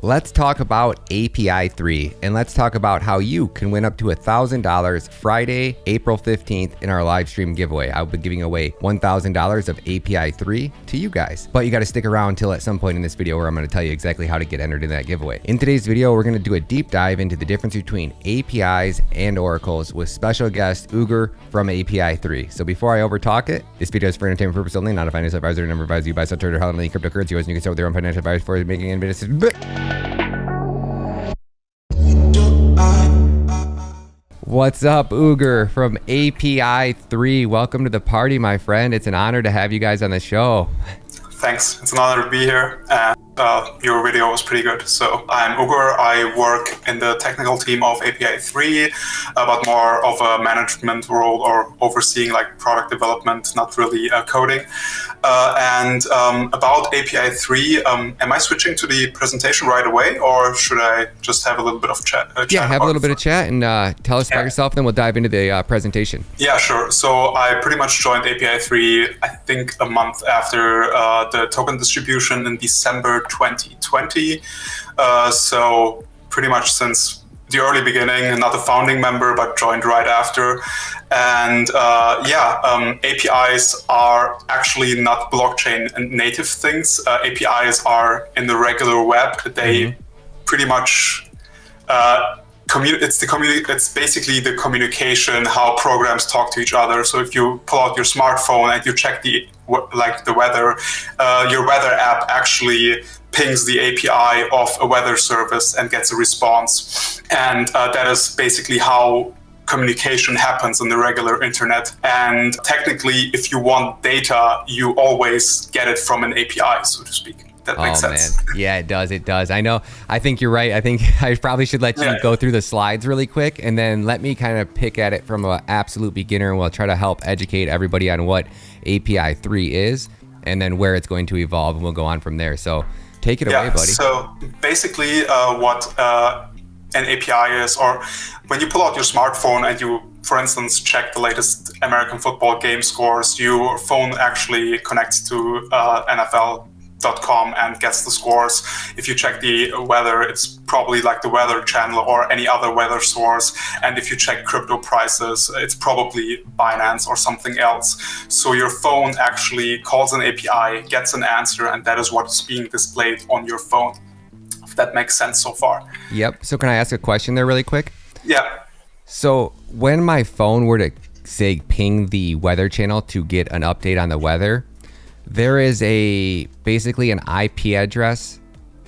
Let's talk about API3 and let's talk about how you can win up to $1,000 Friday, April 15th in our live stream giveaway. I'll be giving away $1,000 of API3 to you guys, but you got to stick around till at some point in this video where I'm going to tell you exactly how to get entered in that giveaway. In today's video, we're going to do a deep dive into the difference between APIs and oracles with special guest Ugur from API3. So before I overtalk it, this video is for entertainment purpose only, not a financial advisor, and never advise you buy, sell, trade, or handle any cryptocurrency. You can start with your own financial advice before making any business. What's up, Ugur from API3? Welcome to the party, my friend. It's an honor to have you guys on the show. Thanks. It's an honor to be here. And your video was pretty good. So I'm Ugur. I work in the technical team of API3, but more of a management role or overseeing like product development, not really coding. About API3, am I switching to the presentation right away, or should I just have a little bit of chat? Yeah, have a little bit of chat and tell us about yourself, then we'll dive into the presentation. Yeah, sure. So I pretty much joined API3, I think a month after the token distribution in December 2020. So pretty much since the early beginning, not a founding member, but joined right after. And APIs are actually not blockchain native things. APIs are in the regular web. They pretty much it's basically the communication, how programs talk to each other. So if you pull out your smartphone and you check the weather, your weather app actually pings the API of a weather service and gets a response. And that is basically how communication happens on the regular internet. And technically, if you want data, you always get it from an API, so to speak. That makes sense. Man. Yeah, it does. It does. I know. I think you're right. I think I probably should let you go through the slides really quick, and then let me kind of pick at it from an absolute beginner, and we'll try to help educate everybody on what API3 is and then where it's going to evolve, and we'll go on from there. So take it away, buddy. So basically what an API is, or when you pull out your smartphone and you, for instance, check the latest American football game scores, your phone actually connects to NFL.com and gets the scores. If you check the weather, it's probably like the Weather Channel or any other weather source. And if you check crypto prices, it's probably Binance or something else. So your phone actually calls an API, gets an answer, and that is what is being displayed on your phone. If that makes sense so far. Yep. So can I ask a question there really quick? Yeah. So when my phone were to, say, ping the Weather Channel to get an update on the weather, there is basically an IP address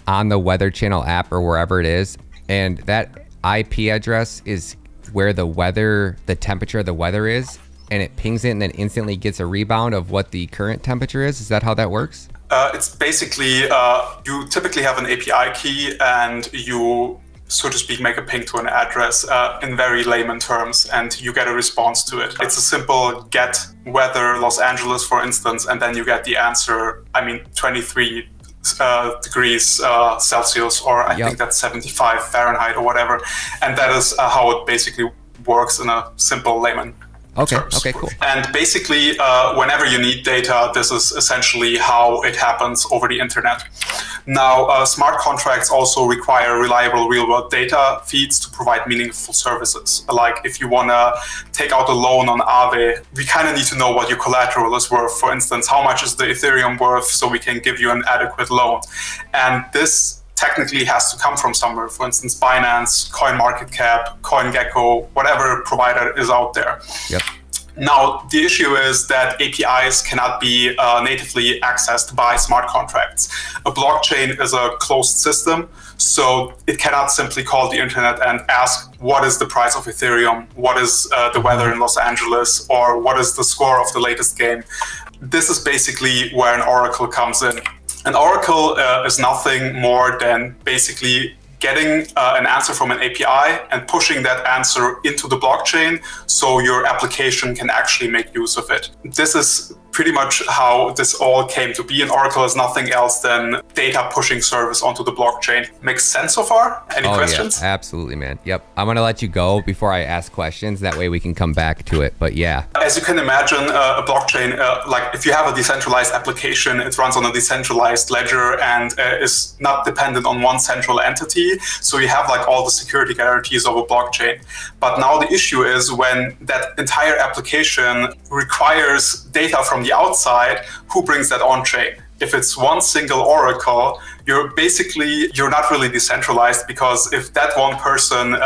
on the Weather Channel app or wherever it is, and that IP address is where the temperature of the weather is, and it pings it and then instantly gets a rebound of what the current temperature is. Is that how that works? It's basically, you typically have an API key and you, so to speak, make a ping to an address in very layman terms, and you get a response to it. It's a simple get weather Los Angeles, for instance, and then you get the answer, 23 degrees Celsius, or I think that's 75 Fahrenheit or whatever. And that is how it basically works in a simple layman terms. Okay, cool. And basically, whenever you need data, this is essentially how it happens over the internet. Now, smart contracts also require reliable real-world data feeds to provide meaningful services. Like if you want to take out a loan on Aave, we kind of need to know what your collateral is worth. For instance, how much is the Ethereum worth so we can give you an adequate loan? And this technically has to come from somewhere. For instance, Binance, CoinMarketCap, CoinGecko, whatever provider is out there. Yep. Now, the issue is that APIs cannot be natively accessed by smart contracts. A blockchain is a closed system, so it cannot simply call the internet and ask, what is the price of Ethereum? What is the weather in Los Angeles? Or what is the score of the latest game? This is basically where an oracle comes in. An oracle is nothing more than basically getting an answer from an API and pushing that answer into the blockchain so your application can actually make use of it. This is pretty much how this all came to be. And Oracle is nothing else than data pushing service onto the blockchain. Makes sense so far? Any questions? Yeah, absolutely, man. Yep. I'm going to let you go before I ask questions. That way we can come back to it. But yeah. As you can imagine, a blockchain, like if you have a decentralized application, it runs on a decentralized ledger and is not dependent on one central entity. So you have like all the security guarantees of a blockchain. But now the issue is when that entire application requires data from the outside, who brings that on chain? If it's one single oracle, you're not really decentralized, because if that one person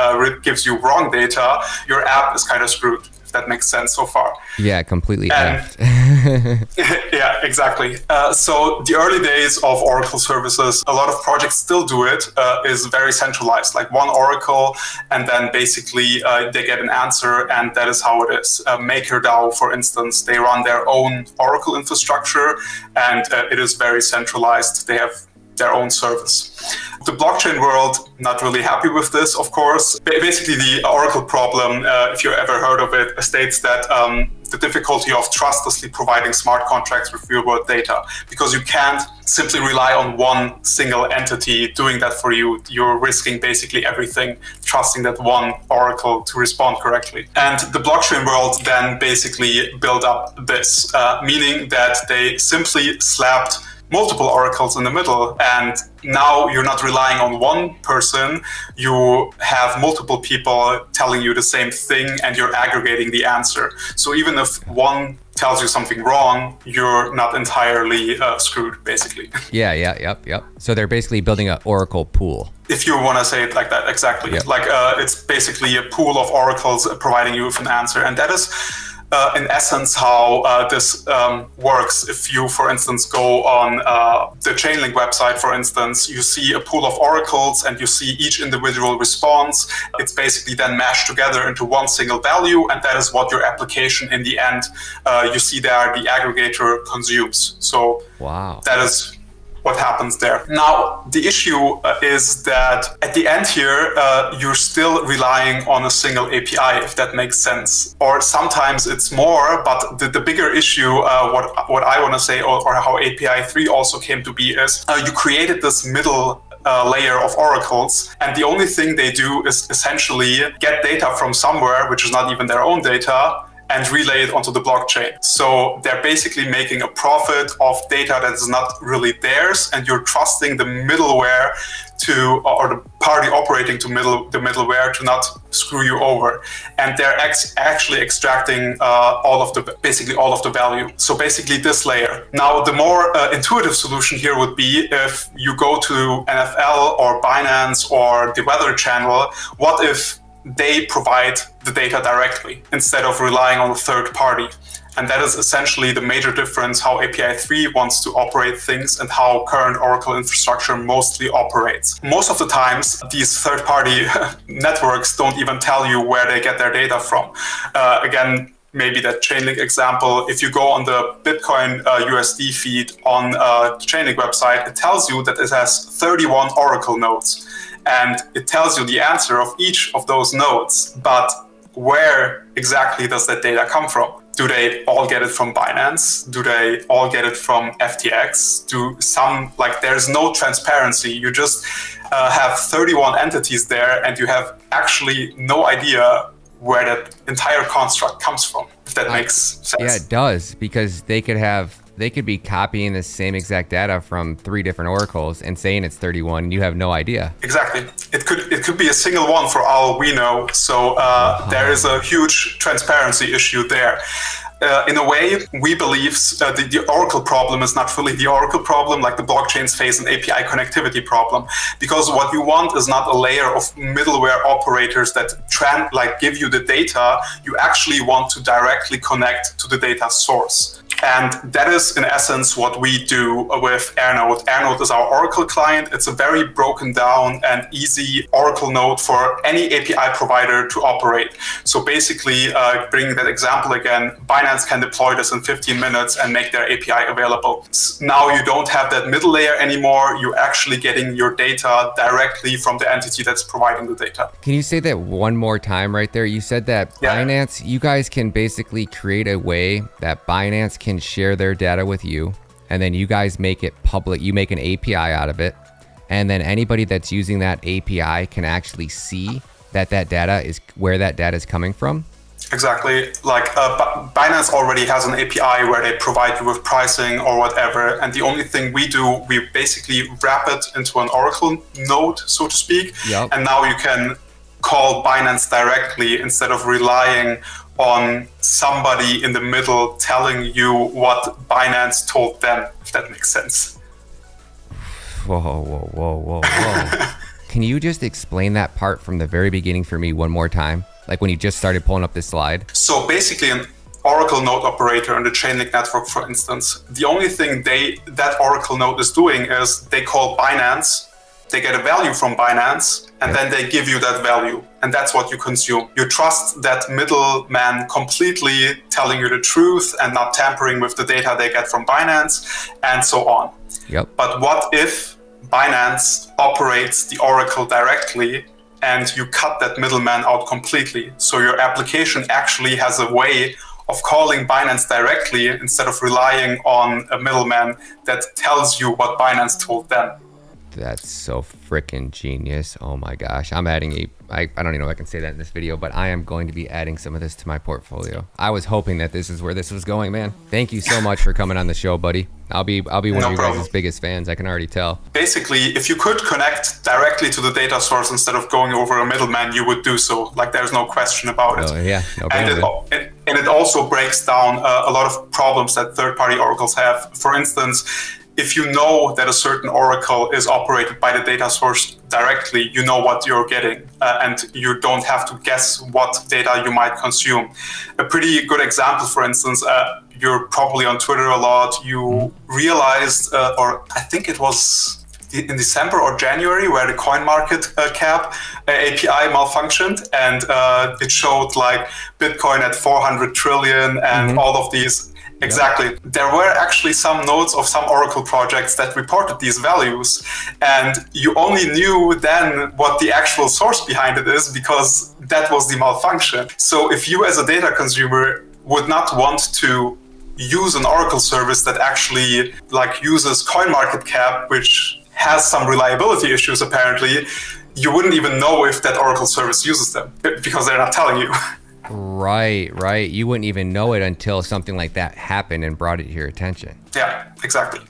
gives you wrong data, your app is kind of screwed. If that makes sense so far. Yeah, completely. Yeah, exactly. So the early days of Oracle services, a lot of projects still do it, is very centralized, like one oracle, and then basically they get an answer, and that is how it is. MakerDAO, for instance, they run their own Oracle infrastructure, and it is very centralized. They have their own service. The blockchain world, not really happy with this, of course. Basically, the Oracle problem, if you ever heard of it, states that the difficulty of trustlessly providing smart contracts with real-world data, because you can't simply rely on one single entity doing that for you. You're risking basically everything, trusting that one oracle to respond correctly. And the blockchain world then basically built up this, meaning that they simply slapped multiple oracles in the middle, and now you're not relying on one person, you have multiple people telling you the same thing, and you're aggregating the answer. So even if one tells you something wrong, you're not entirely screwed, basically. Yep. So they're basically building an oracle pool. If you want to say it like that, exactly. Yep. Like it's basically a pool of oracles providing you with an answer, and that is in essence how this works. If you, for instance, go on the Chainlink website, for instance, you see a pool of oracles and you see each individual response. It's basically then mashed together into one single value, and that is what your application in the end, you see there, the aggregator consumes. So wow, that is what happens there. Now, the issue is that at the end here, you're still relying on a single API, if that makes sense. Or sometimes it's more, but the bigger issue, what I want to say, or how API3 also came to be, is you created this middle layer of oracles, and the only thing they do is essentially get data from somewhere, which is not even their own data, and relay it onto the blockchain. So they're basically making a profit of data that is not really theirs, and you're trusting the middleware to, or the party operating to the middleware to not screw you over. And they're actually extracting basically all of the value. So basically this layer. Now, the more intuitive solution here would be if you go to NFL or Binance or the Weather Channel, what if they provide the data directly instead of relying on a third party? And that is essentially the major difference how API3 wants to operate things and how current Oracle infrastructure mostly operates. Most of the times, these third-party networks don't even tell you where they get their data from. Again, maybe that Chainlink example, if you go on the Bitcoin USD feed on the Chainlink website, it tells you that it has 31 Oracle nodes. And it tells you the answer of each of those nodes, but where exactly does that data come from? Do they all get it from Binance? Do they all get it from FTX? There's no transparency. You just have 31 entities there, and you have actually no idea where that entire construct comes from, if that makes sense. Yeah, it does, because they could be copying the same exact data from 3 different oracles and saying it's 31, and you have no idea. Exactly. It could be a single one for all we know. So there is a huge transparency issue there. In a way, we believe the Oracle problem is not really the Oracle problem, like the blockchains face an API connectivity problem, because what you want is not a layer of middleware operators that give you the data. You actually want to directly connect to the data source. And that is, in essence, what we do with AirNode. AirNode is our Oracle client. It's a very broken down and easy Oracle node for any API provider to operate. So basically, bringing that example again, Binance can deploy this in 15 minutes and make their API available. Now you don't have that middle layer anymore. You're actually getting your data directly from the entity that's providing the data. Can you say that one more time right there? You said that Binance, you guys can basically create a way that Binance can can share their data with you, and then you guys make it public. You make an API out of it, and then anybody that's using that API can actually see that data is where that data is coming from. Exactly. Like Binance already has an API where they provide you with pricing or whatever. And the only thing we do, we basically wrap it into an Oracle node, so to speak. Yep. And now you can call Binance directly instead of relying on somebody in the middle telling you what Binance told them, if that makes sense. Whoa. Can you just explain that part from the very beginning for me one more time? Like when you just started pulling up this slide? So basically an Oracle node operator on the Chainlink network, for instance, the only thing that Oracle node is doing is they call Binance, they get a value from Binance, and then they give you that value. And that's what you consume. You trust that middleman completely telling you the truth and not tampering with the data they get from Binance and so on. Yep. But what if Binance operates the Oracle directly and you cut that middleman out completely? So your application actually has a way of calling Binance directly instead of relying on a middleman that tells you what Binance told them. That's so freaking genius. Oh my gosh. I'm adding I don't even know if I can say that in this video, but I am going to be adding some of this to my portfolio. I was hoping that this is where this was going, man. Thank you so much for coming on the show, buddy. I'll be one of you guys' biggest fans. I can already tell. Basically, if you could connect directly to the data source instead of going over a middleman, you would do so. Like there's no question about it. Yeah. No and it also breaks down a lot of problems that third-party oracles have. For instance, if you know that a certain oracle is operated by the data source directly, you know what you're getting, and you don't have to guess what data you might consume. A pretty good example, for instance, you're probably on Twitter a lot. You realized, or I think it was in December or January, where the CoinMarketCap API malfunctioned, and it showed like Bitcoin at 400 trillion and all of these. Exactly. Yep. There were actually some nodes of some Oracle projects that reported these values, and you only knew then what the actual source behind it is because that was the malfunction. So if you as a data consumer would not want to use an Oracle service that actually like uses CoinMarketCap, which has some reliability issues apparently, you wouldn't even know if that Oracle service uses them because they're not telling you. Right. You wouldn't even know it until something like that happened and brought it to your attention. Yeah, exactly.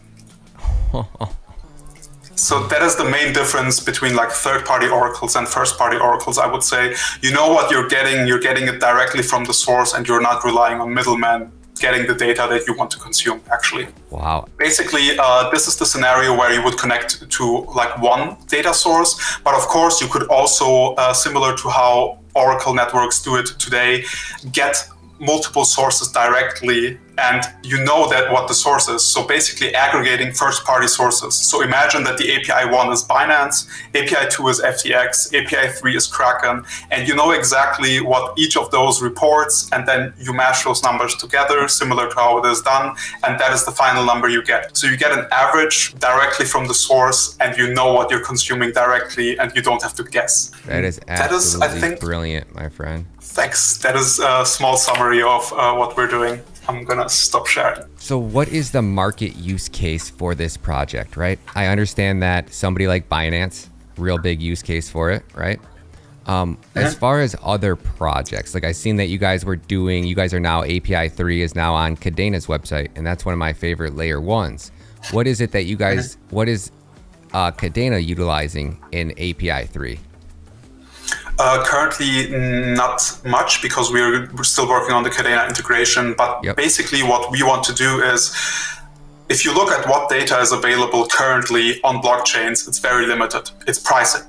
So that is the main difference between like third-party oracles and first-party oracles, I would say. You know what you're getting it directly from the source, and you're not relying on middlemen getting the data that you want to consume, actually. Wow. Basically, this is the scenario where you would connect to like one data source, but of course you could also, similar to how Oracle networks do it today, get multiple sources directly, and you know that what the source is. So basically aggregating first-party sources. So imagine that the API 1 is Binance, API 2 is FTX, API 3 is Kraken, and you know exactly what each of those reports, and then you mash those numbers together, similar to how it is done, and that is the final number you get. So you get an average directly from the source, and you know what you're consuming directly, and you don't have to guess. That is absolutely I think, brilliant, my friend. Thanks. That is a small summary of what we're doing. I'm gonna stop sharing. So what is the market use case for this project, right? I understand that somebody like Binance, real big use case for it, right? As far as other projects, like I've seen that you guys are now API3 is now on Cadena's website, and that's one of my favorite layer ones. What is it that you guys, what is Cadena utilizing in API3? Currently not much because we're still working on the Cadena integration, but basically what we want to do is, if you look at what data is available currently on blockchains, it's very limited. It's pricing.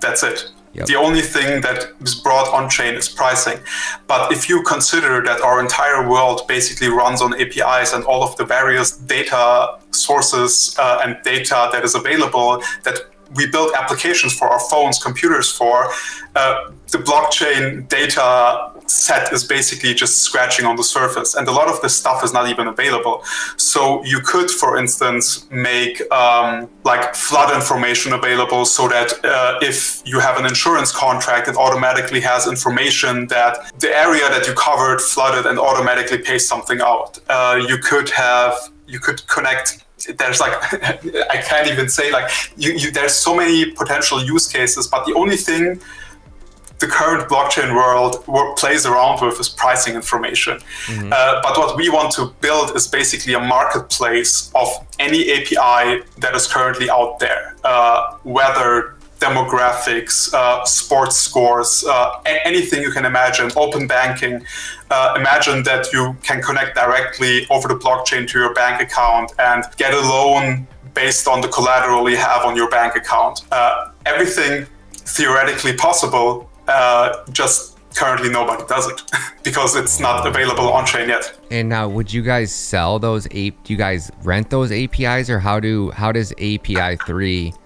That's it. The only thing that is brought on-chain is pricing. But if you consider that our entire world basically runs on APIs and all of the various data sources and data that is available, that we build applications for our phones, computers for, the blockchain data set is basically just scratching on the surface, and a lot of this stuff is not even available. So you could, for instance, make like flood information available, so that if you have an insurance contract, it automatically has information that the area that you covered flooded and automatically pays something out. You could connect. There's like, I can't even say, like, there's so many potential use cases, but the only thing the current blockchain world plays around with is pricing information. But what we want to build is basically a marketplace of any API that is currently out there, whether demographics, sports scores, anything you can imagine, open banking. Imagine that you can connect directly over the blockchain to your bank account and get a loan based on the collateral you have on your bank account. Everything theoretically possible, just currently nobody does it because it's not available on chain yet. And now, would you guys sell those? Do you guys rent those APIs, or how does API3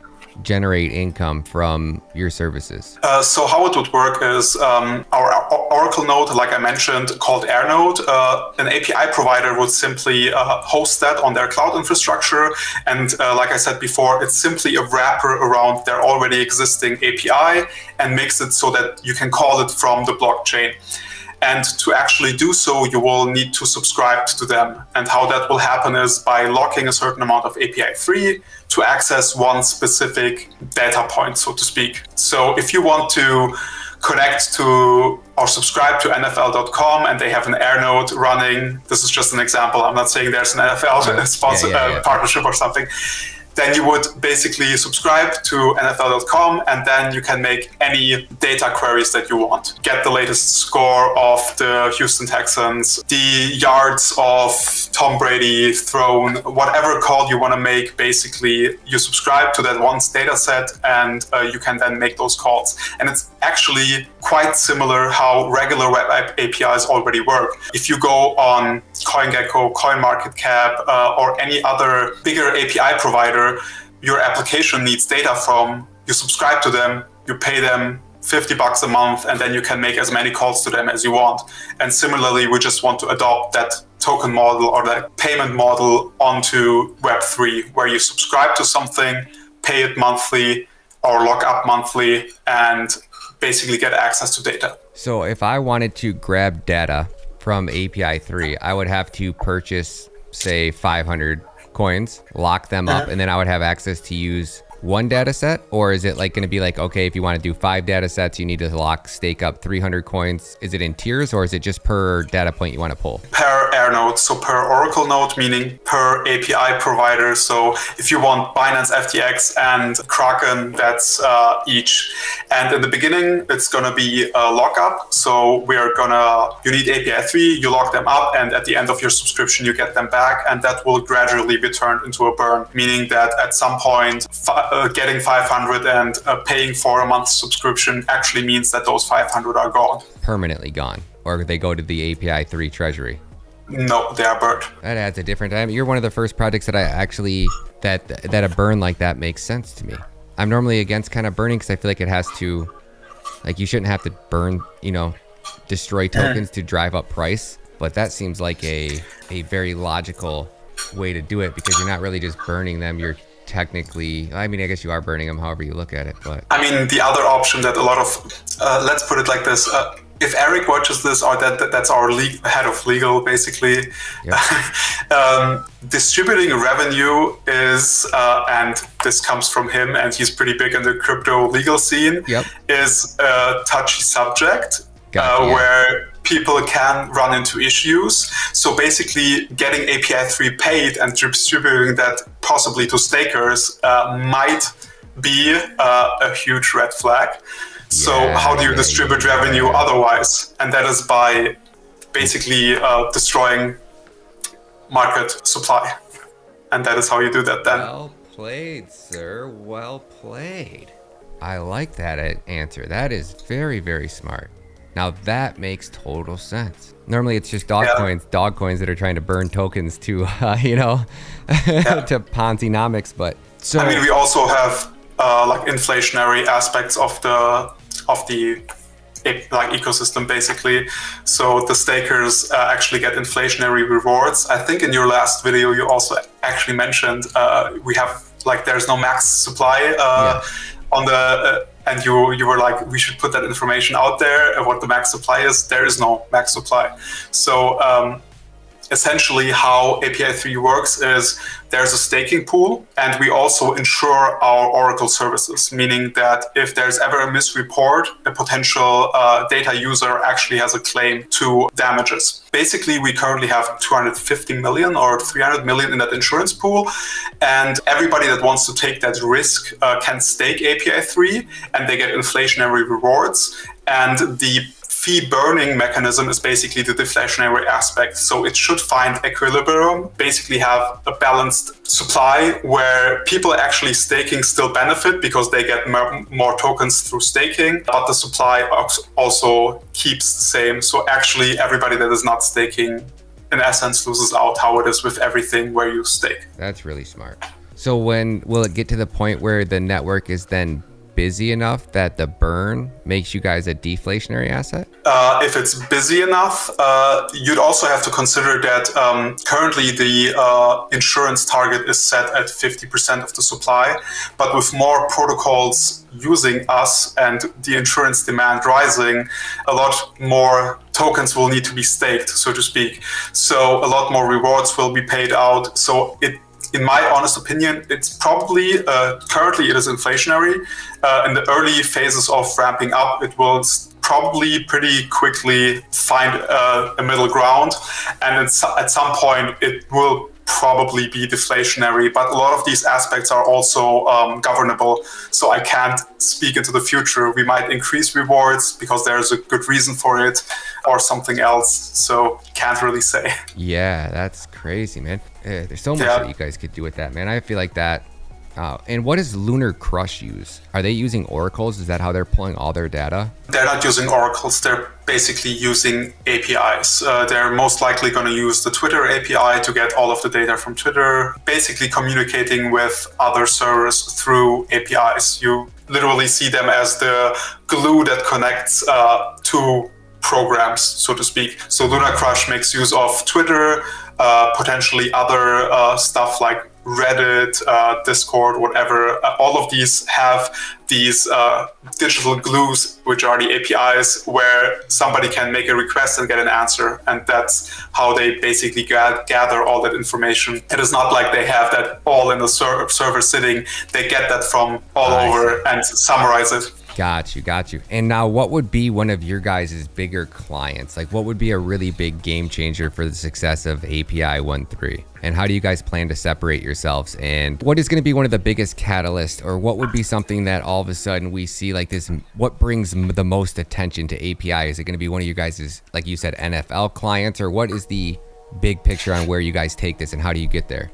generate income from your services? So how it would work is our Oracle node, like I mentioned, called AirNode, an API provider would simply host that on their cloud infrastructure. And like I said before, it's simply a wrapper around their already existing API and makes it so that you can call it from the blockchain. And to actually do so, you will need to subscribe to them. And how that will happen is by locking a certain amount of API3 to access one specific data point, so to speak. So if you want to connect to or subscribe to NFL.com and they have an AirNode running, this is just an example, I'm not saying there's an NFL sponsor, partnership or something, then you would basically subscribe to NFL.com, and then you can make any data queries that you want. Get the latest score of the Houston Texans, the yards of Tom Brady thrown, whatever call you want to make. Basically, you subscribe to that one data set, and you can then make those calls. And it's actually quite similar how regular web APIs already work. If you go on CoinGecko, CoinMarketCap, or any other bigger API provider, your application needs data from, you subscribe to them, you pay them $50 a month, and then you can make as many calls to them as you want. And similarly, we just want to adopt that token model or that payment model onto Web3, where you subscribe to something, pay it monthly or lock up monthly, and basically get access to data. So if I wanted to grab data from API3, I would have to purchase, say, 500 coins, lock them up, and then I would have access to use one data set? Or is it like going to be like, okay, if you want to do 5 data sets, you need to stake up 300 coins? Is it in tiers, or is it just per data point you want to pull? Per AirNode, so per Oracle node, meaning per API provider. So if you want Binance FTX and Kraken, that's each. And in the beginning, it's going to be a lockup. So you need API3, you lock them up, and at the end of your subscription, you get them back. And that will gradually be turned into a burn, meaning that at some point, getting 500 and paying for a month's subscription actually means that those 500 are gone. Permanently gone, or they go to the API3 treasury? No, they are burned. That adds a different time. You're one of the first projects that I actually, that a burn like that makes sense to me. I'm normally against kind of burning because I feel like it has to, like, you shouldn't have to burn, destroy tokens to drive up price. But that seems like a very logical way to do it, because you're not really just burning them. You're technically, I mean, I guess you are burning them however you look at it, but I mean, the other option that a lot of let's put it like this, if Eric watches this, or that's our head of legal, basically, yep. Distributing revenue is and this comes from him, and he's pretty big in the crypto legal scene, yep. Is a touchy subject. Where people can run into issues. So basically getting API3 paid and distributing that possibly to stakers might be a huge red flag. So how do you distribute revenue otherwise? And that is by basically destroying market supply. And that is how you do that then. Well played, sir. Well played. I like that answer. That is very, very smart. Now that makes total sense. Normally it's just dog coins that are trying to burn tokens to, to Ponzi-nomics. But so I mean, we also have like inflationary aspects of the like ecosystem basically. So the stakers actually get inflationary rewards. I think in your last video you also actually mentioned we have like there's no max supply on the and you were like, we should put that information out there what the max supply is. There is no max supply. So essentially how API3 works is there's a staking pool, and we also insure our Oracle services, meaning that if there's ever a misreport, a potential data user actually has a claim to damages. Basically, we currently have 250 million or 300 million in that insurance pool, and everybody that wants to take that risk can stake API3, and they get inflationary rewards. And the fee burning mechanism is basically the deflationary aspect. So it should find equilibrium, basically have a balanced supply where people actually staking still benefit because they get more tokens through staking, but the supply also keeps the same. So actually everybody that is not staking in essence loses out, how it is with everything where you stake. That's really smart. So when will it get to the point where the network is then busy enough that the burn makes you guys a deflationary asset? If it's busy enough, you'd also have to consider that currently the insurance target is set at 50% of the supply, but with more protocols using us and the insurance demand rising, a lot more tokens will need to be staked, so to speak. So a lot more rewards will be paid out. So in my honest opinion, it's probably, currently it is inflationary. In the early phases of ramping up, it will probably pretty quickly find a middle ground. And at some point, it will probably be deflationary, but a lot of these aspects are also governable. So I can't speak into the future. We might increase rewards because there's a good reason for it or something else. So can't really say. Yeah, that's crazy, man. There's so much that you guys could do with that, man. I feel like that. And what does Lunar Crush use? Are they using oracles? Is that how they're pulling all their data? They're not using oracles. They're basically using APIs. They're most likely going to use the Twitter API to get all of the data from Twitter, basically communicating with other servers through APIs. You literally see them as the glue that connects two programs, so to speak. So Lunar Crush makes use of Twitter, potentially other stuff like Reddit, Discord, whatever. All of these have these digital glues, which are the APIs, where somebody can make a request and get an answer. And that's how they basically gather all that information. It is not like they have that all in the server sitting. They get that from all over and summarize it. Got you. And now what would be one of your guys' bigger clients? Like what would be a really big game changer for the success of API 1.3? And how do you guys plan to separate yourselves? And what is going to be one of the biggest catalysts, or what would be something that all of a sudden we see like this, what brings the most attention to API? Is it going to be one of you guys', like you said, NFL clients, or what is the big picture on where you guys take this and how do you get there?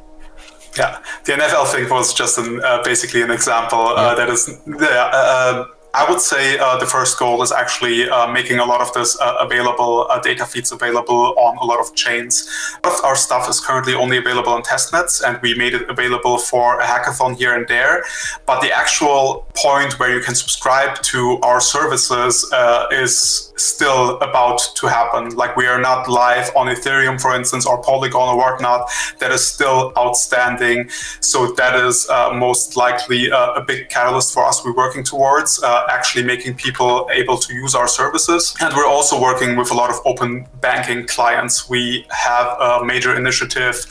Yeah, the NFL thing was just basically an example. That is, I would say the first goal is actually making a lot of this available, data feeds available on a lot of chains. A lot of our stuff is currently only available on testnets, and we made it available for a hackathon here and there. But the actual point where you can subscribe to our services is still about to happen. Like we are not live on Ethereum, for instance, or Polygon or whatnot. That is still outstanding. So that is most likely a big catalyst for us we're working towards. Actually making people able to use our services. And we're also working with a lot of open banking clients. We have a major initiative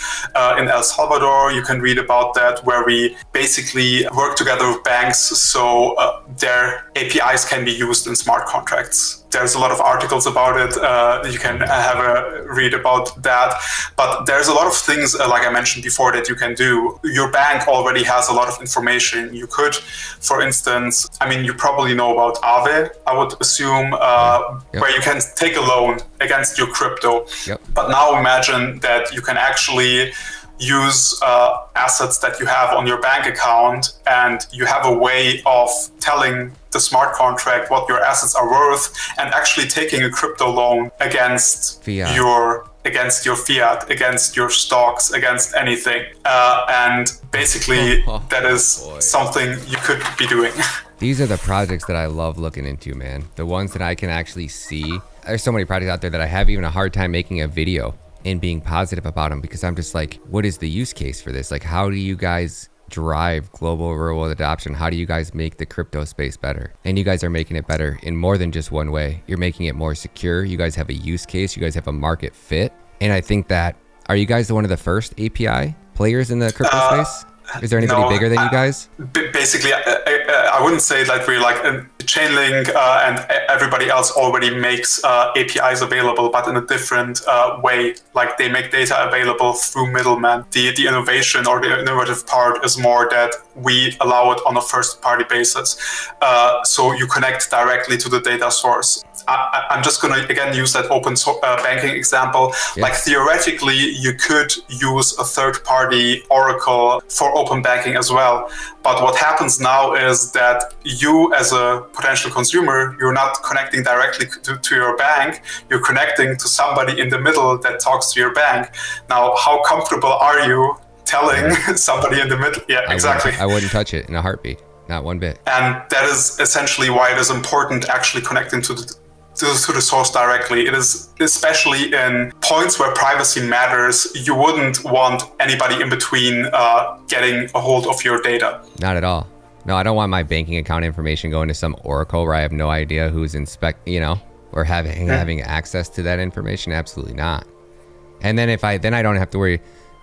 in El Salvador. You can read about that, where we basically work together with banks so their APIs can be used in smart contracts. There's a lot of articles about it. You can have a read about that. But there's a lot of things, like I mentioned before, that you can do. Your bank already has a lot of information. You could, for instance, I mean, you probably know about Aave, I would assume, where you can take a loan against your crypto. But now imagine that you can actually use assets that you have on your bank account, and you have a way of telling the smart contract what your assets are worth, and actually taking a crypto loan against fiat. Against your fiat, against your stocks, against anything. And basically that is something you could be doing. These are the projects that I love looking into, man. The ones that I can actually see. There's so many projects out there that I have even a hard time making a video and being positive about them, because I'm just like, what is the use case for this? Like, how do you guys drive global real world adoption? How do you guys make the crypto space better? And you guys are making it better in more than just one way. You're making it more secure. You guys have a use case. You guys have a market fit. And I think that, are you guys one of the first API players in the crypto space? Is there anybody bigger than you guys? Basically, I wouldn't say that we're like Chainlink and everybody else already makes APIs available, but in a different way. Like they make data available through middlemen. The innovation or the innovative part is more that we allow it on a first-party basis. So you connect directly to the data source. I'm just going to, again, use that open banking example. Yeah. Like theoretically, you could use a third-party Oracle for open banking as well. But what happens now is that you, as a potential consumer, you're not connecting directly to your bank. You're connecting to somebody in the middle that talks to your bank. Now, how comfortable are you telling somebody in the middle? Yeah, exactly. I wouldn't touch it in a heartbeat. Not one bit. And that is essentially why it is important actually connecting to the source directly. It is especially in points where privacy matters. You wouldn't want anybody in between getting a hold of your data. Not at all. No, I don't want my banking account information going to some Oracle where I have no idea who's or having access to that information. Absolutely not. And then I don't have to worry.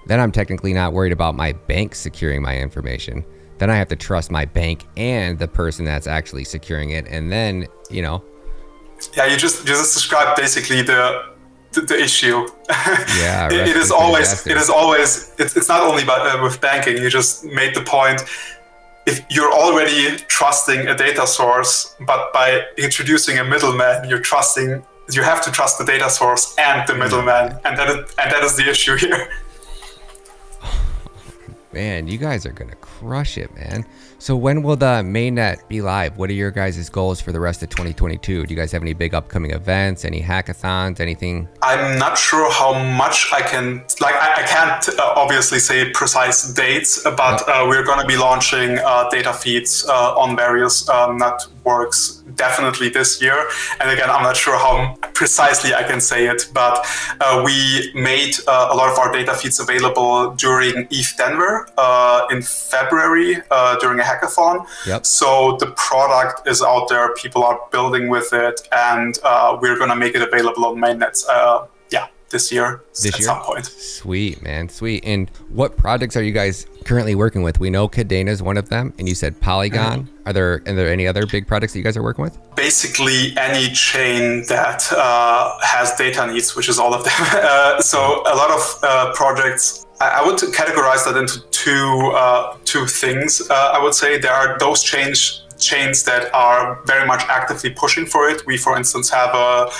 Then I'm technically not worried about my bank securing my information. Then I have to trust my bank and the person that's actually securing it. And then, yeah, you just described basically the issue. Yeah, it's not only about with banking. You just made the point. If you're already trusting a data source, but by introducing a middleman, you have to trust the data source and the middleman, and that is the issue here. Man, you guys are gonna crush it, man. So when will the mainnet be live? What are your guys' goals for the rest of 2022? Do you guys have any big upcoming events, any hackathons, anything? I'm not sure how much I can, I can't obviously say precise dates, but we're going to be launching data feeds on various networks definitely this year. And again, I'm not sure how precisely I can say it, but we made a lot of our data feeds available during ETH Denver in February during a hackathon. Yep. So the product is out there, people are building with it, and we're going to make it available on mainnets this year at some point. Sweet, man, sweet. And what projects are you guys currently working with? We know Kadena is one of them, and you said Polygon. Are there any other big projects that you guys are working with? Basically any chain that has data needs, which is all of them. So a lot of projects, I would categorize that into two things. I would say there are those chains that are very much actively pushing for it. We, for instance, have a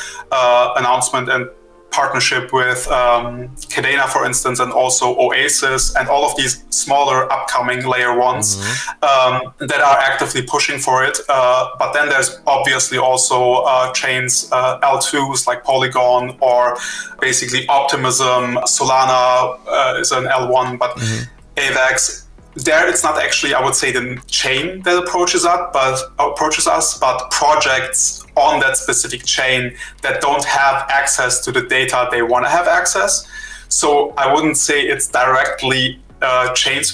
announcement and partnership with Kadena, for instance, and also Oasis, and all of these smaller upcoming layer ones that are actively pushing for it. But then there's obviously also chains, L2s like Polygon, or basically Optimism. Solana is an L1, but AVAX. There, it's not actually, I would say, the chain that approaches us, but projects on that specific chain that don't have access to the data they want to have access. So I wouldn't say it's directly chain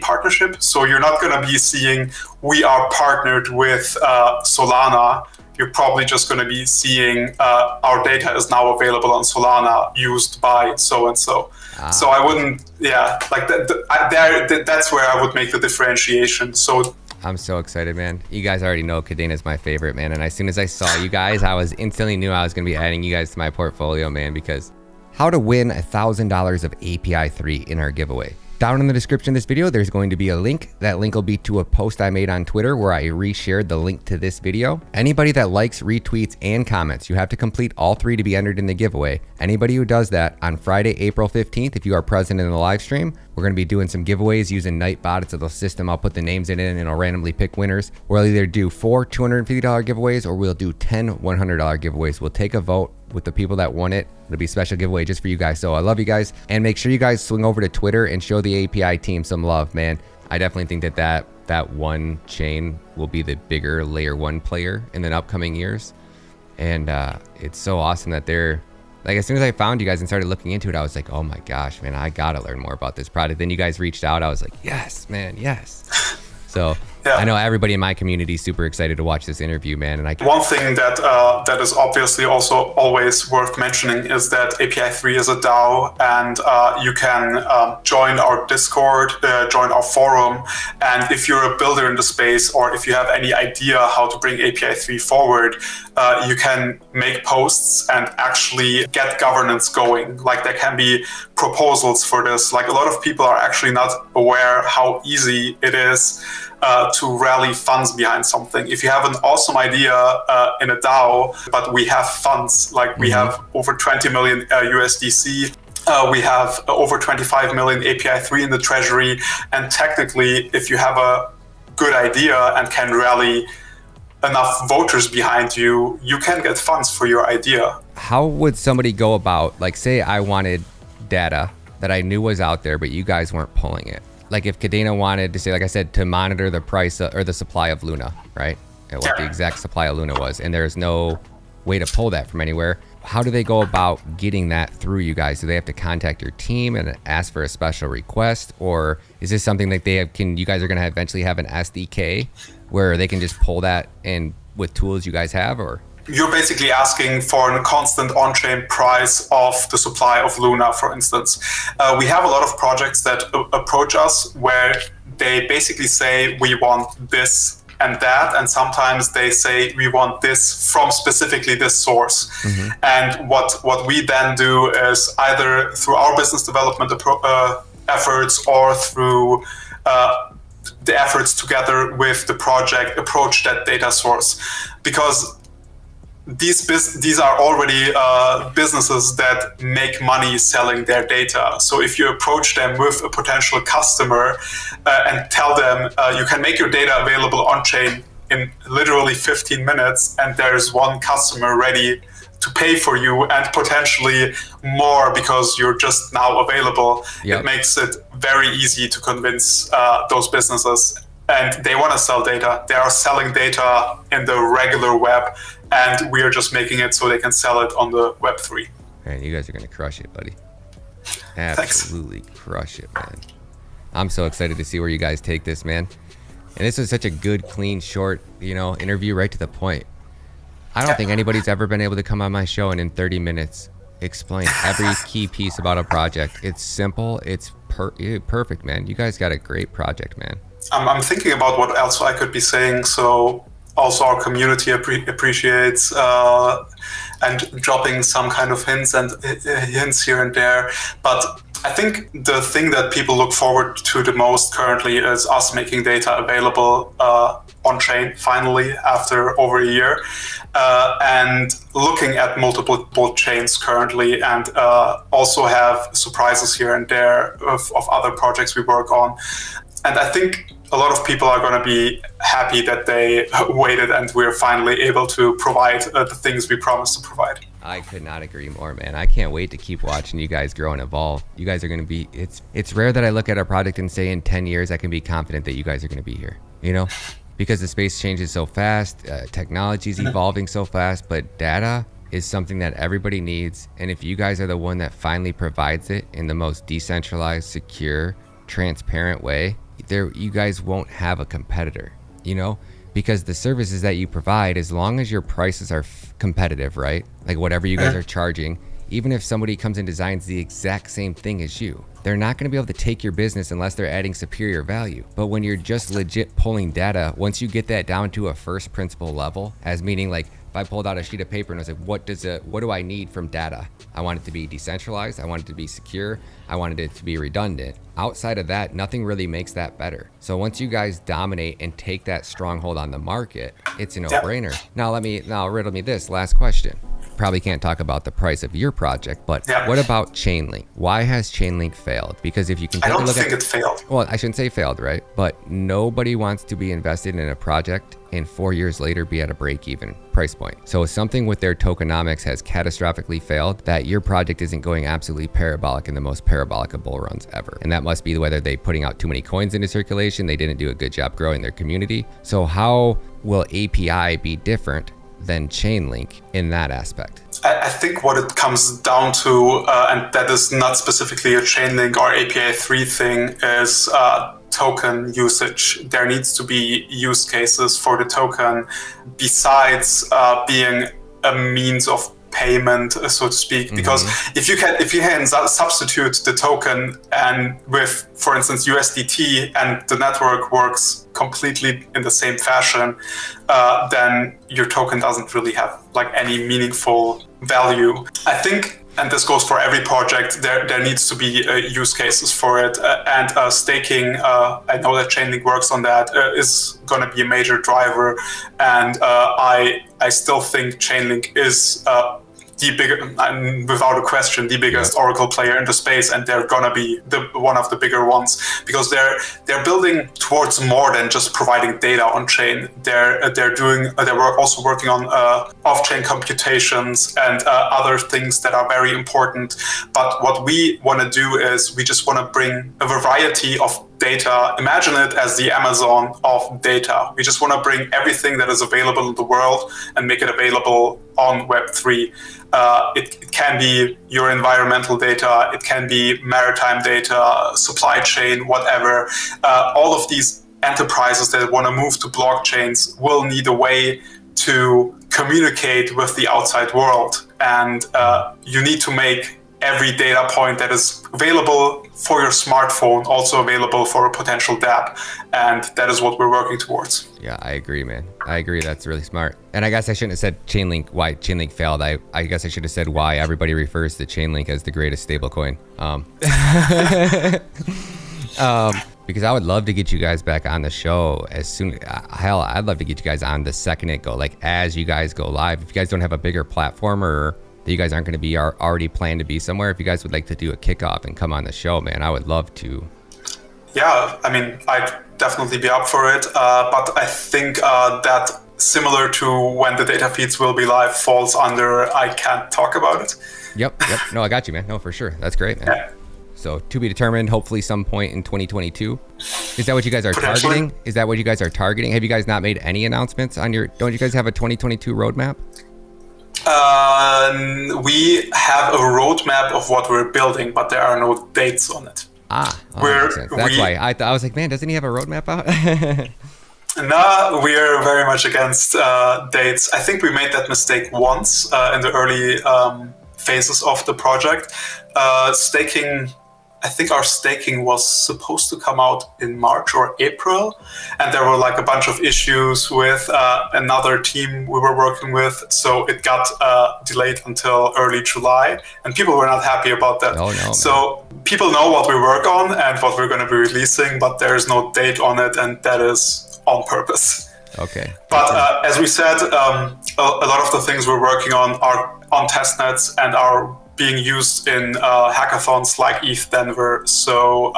partnership. So you're not going to be seeing we are partnered with Solana. You're probably just going to be seeing our data is now available on Solana, used by so-and-so. So I wouldn't, that's where I would make the differentiation. So I'm so excited, man. You guys already know Kadena is my favorite, man. And as soon as I saw you guys, I was instantly knew I was going to be adding you guys to my portfolio, man, because how to win $1,000 of API3 in our giveaway. Down in the description of this video, there's going to be a link. That link will be to a post I made on Twitter where I reshared the link to this video. Anybody that likes, retweets, and comments, you have to complete all 3 to be entered in the giveaway. Anybody who does that on Friday, April 15th, if you are present in the live stream, we're going to be doing some giveaways using Nightbot. It's a little system. I'll put the names in it and it'll randomly pick winners. We'll either do 4 $250 giveaways or we'll do 10 $100 giveaways. We'll take a vote with the people that won it. It'll be a special giveaway just for you guys. So I love you guys, and make sure you guys swing over to Twitter and show the API team some love, man. I definitely think that that one chain will be the bigger layer 1 player in the upcoming years. And it's so awesome that they're like, as soon as I found you guys and started looking into it, I was like, oh my gosh, man, I gotta learn more about this product. Then you guys reached out. I was like, yes, man, yes. So yeah. I know everybody in my community is super excited to watch this interview, man. And one thing that that is obviously also always worth mentioning is that API3 is a DAO, and you can join our Discord, join our forum, and if you're a builder in the space, or if you have any idea how to bring API3 forward, you can make posts and actually get governance going. Like, there can be proposals for this. Like, a lot of people are actually not aware how easy it is to rally funds behind something. If you have an awesome idea in a DAO, but we have funds, like we have over 20 million USDC, we have over 25 million API3 in the treasury, and technically, if you have a good idea and can rally enough voters behind you, you can get funds for your idea. How would somebody go about, like, say I wanted data that I knew was out there, but you guys weren't pulling it? Like, if Kadena wanted to say, like I said, to monitor the price or the supply of Luna, right? And what the exact supply of Luna was, and there's no way to pull that from anywhere. How do they go about getting that through you guys? Do they have to contact your team and ask for a special request? Or is this something that you guys are gonna eventually have an SDK where they can just pull that in with tools you guys have? Or you're basically asking for a constant on-chain price of the supply of Luna, for instance. We have a lot of projects that approach us where they basically say, we want this and that, and sometimes they say, we want this from specifically this source. And what we then do is, either through our business development efforts or through the efforts together with the project, approach that data source. Because these are already businesses that make money selling their data. So if you approach them with a potential customer and tell them you can make your data available on chain in literally 15 minutes, and there's one customer ready to pay for you, and potentially more because you're just now available, it makes it very easy to convince those businesses. And they want to sell data. They are selling data in the regular web, and we are just making it so they can sell it on the Web3. Man, you guys are going to crush it, buddy. Absolutely crush it, man. I'm so excited to see where you guys take this, man. And this was such a good, clean, short, interview, right to the point. I don't think anybody's ever been able to come on my show and in 30 minutes explain every key piece about a project. It's simple. It's perfect, man. You guys got a great project, man. I'm thinking about what else I could be saying. So also our community appreciates and dropping some kind of hints here and there. But I think the thing that people look forward to the most currently is us making data available on chain finally after over a year, and looking at multiple chains currently, and also have surprises here and there of other projects we work on. And I think a lot of people are going to be happy that they waited and we're finally able to provide the things we promised to provide. I could not agree more, man. I can't wait to keep watching you guys grow and evolve. You guys are going to be, it's rare that I look at a product and say in 10 years I can be confident that you guys are going to be here, because the space changes so fast, technology is evolving so fast, but data is something that everybody needs. And if you guys are the one that finally provides it in the most decentralized, secure, transparent way, you guys won't have a competitor, because the services that you provide, as long as your prices are competitive, right? Like whatever you guys are charging, even if somebody comes and designs the exact same thing as you, they're not going to be able to take your business unless they're adding superior value. But when you're just legit pulling data, once you get that down to a first principle level, as meaning like if I pulled out a sheet of paper and I was like, what do I need from data? I want it to be decentralized. I want it to be secure. I wanted it to be redundant. Outside of that, nothing really makes that better. So once you guys dominate and take that stronghold on the market, it's a no-brainer. Now riddle me this last question. probably can't talk about the price of your project, but what about Chainlink? Why has Chainlink failed? Because if you can take a look at... I don't think it failed. Well, I shouldn't say failed, right? But nobody wants to be invested in a project and 4 years later be at a break-even price point. So something with their tokenomics has catastrophically failed, that your project isn't going absolutely parabolic in the most parabolic of bull runs ever. And that must be whether they're putting out too many coins into circulation, they didn't do a good job growing their community. So how will API be different than Chainlink in that aspect? I think what it comes down to, and that is not specifically a Chainlink or API3 thing, is token usage. There needs to be use cases for the token besides being a means of payment, so to speak. Because if you can substitute the token and with, for instance, USDT, and the network works completely in the same fashion, then your token doesn't really have like any meaningful value. I think, and this goes for every project, there needs to be use cases for it. And staking, I know that Chainlink works on that, is going to be a major driver. And I still think Chainlink is the bigger, without a question, the biggest Oracle player in the space, and they're gonna be one of the bigger ones, because they're building towards more than just providing data on chain. They're also working on off-chain computations and other things that are very important. But what we want to do is we just want to bring a variety of data. Imagine it as the Amazon of data. We just want to bring everything that is available in the world and make it available on Web3. It can be your environmental data, it can be maritime data, supply chain, whatever. All of these enterprises that want to move to blockchains will need a way to communicate with the outside world. And you need to make every data point that is available for your smartphone also available for a potential dApp. And that is what we're working towards. Yeah, I agree, man. I agree. That's really smart. And I guess I shouldn't have said Chainlink, why Chainlink failed. I guess I should have said why everybody refers to Chainlink as the greatest stablecoin. Because I would love to get you guys back on the show as soon. Hell, I'd love to get you guys on the second it go, like as you guys go live. If you guys don't have a bigger platform, or that you guys aren't going to be already planned to be somewhere, if you guys would like to do a kickoff and come on the show, man, I would love to. Yeah, I mean, I'd definitely be up for it. But I think that similar to when the data feeds will be live falls under I can't talk about it. Yep. No, I got you, man. No, for sure. That's great, man. Yeah. So to be determined, hopefully some point in 2022. Is that what you guys are targeting? Is that what you guys are targeting? Have you guys not made any announcements on your, don't you guys have a 2022 roadmap? We have a roadmap of what we're building, but there are no dates on it. That makes sense. That's why I was like, man, doesn't he have a roadmap out? No, we are very much against dates. I think we made that mistake once in the early phases of the project. Staking, I think our staking was supposed to come out in March or April, and there were like a bunch of issues with another team we were working with, so it got delayed until early July, and people were not happy about that. Oh, no, so people know what we work on and what we're going to be releasing, but there is no date on it, and that is on purpose. Okay. But as we said, a lot of the things we're working on are on testnets and are being used in hackathons like ETH Denver, so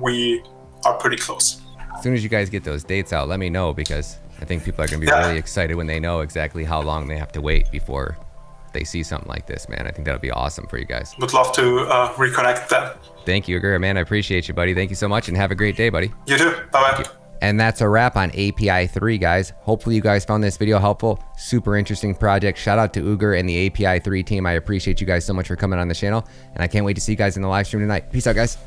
we are pretty close. As soon as you guys get those dates out, let me know, because I think people are going to be really excited when they know exactly how long they have to wait before they see something like this, man. I think that'll be awesome for you guys. Would love to reconnect then. Thank you, Ugur. Man, I appreciate you, buddy. Thank you so much, and have a great day, buddy. You too. Bye-bye. And that's a wrap on API3, guys. Hopefully you guys found this video helpful. Super interesting project. Shout out to Ugur and the API3 team. I appreciate you guys so much for coming on the channel, and I can't wait to see you guys in the live stream tonight. Peace out, guys.